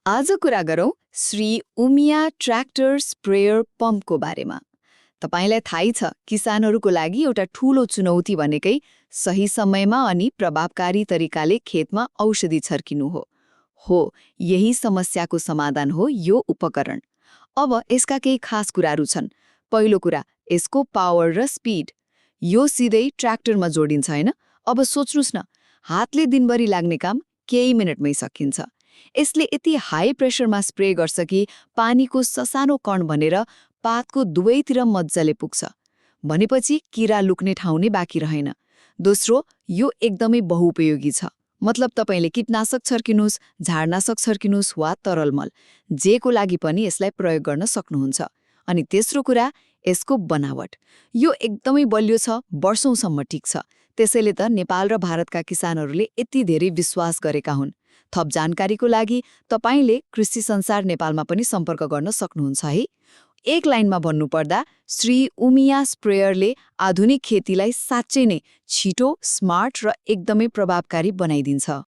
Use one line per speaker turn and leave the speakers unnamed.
आज कुरा गरौँ श्री उमिया ट्र्याक्टर स्प्रेयर पम्पको बारेमा। तपाईलाई थाहै छ किसानहरूको लागि एउटा ठूलो चुनौती भनेकै सही समयमा अनि प्रभावकारी तरिकाले खेतमा औषधि छर्किनु हो, यही समस्याको समाधान हो यो उपकरण। अब यसका केही खास कुराहरू छन्। पहिलो कुरा, यसको पावर र स्पिड। यो सिधै ट्र्याक्टरमा जोडिन्छ हैन। अब सोच्नुस् न, हातले दिनभरि लाग्ने काम केही मिनटमै सकिन्छ। यसले यति हाई प्रेसरमा स्प्रे गर्छ कि पानीको ससानो कण भनेर पातको दुवैतिर मज्जाले पुग्छ। भनेपछि किरा लुक्ने ठाउँ नै बाँकी रहेन। दोस्रो, यो एकदमै बहुउपयोगी छ। मतलब तपाईले कीटनाशक छर्किनुस्, झाडनाशक छर्किनुस् वा तरल मल, जेको लागि पनि यसलाई प्रयोग गर्न सक्नुहुन्छ। अनि तेस्रो कुरा, यसको बनावट। यो एकदमै बलियो छ, वर्षौंसम्म टिक्छ। त्यसैले त नेपाल र भारतका किसानहरूले यति धेरै विश्वास गरेका हुन्। थप जानकारीको लागि तपाईले कृषि संसार नेपालमा पनि सम्पर्क गर्न सक्नुहुन्छ है। एक लाइनमा भन्नुपर्दा श्री उमिया स्प्रेयरले आधुनिक खेतीलाई साँच्चै नै छिटो, स्मार्ट र एकदमै प्रभावकारी बनाइदिन्छ।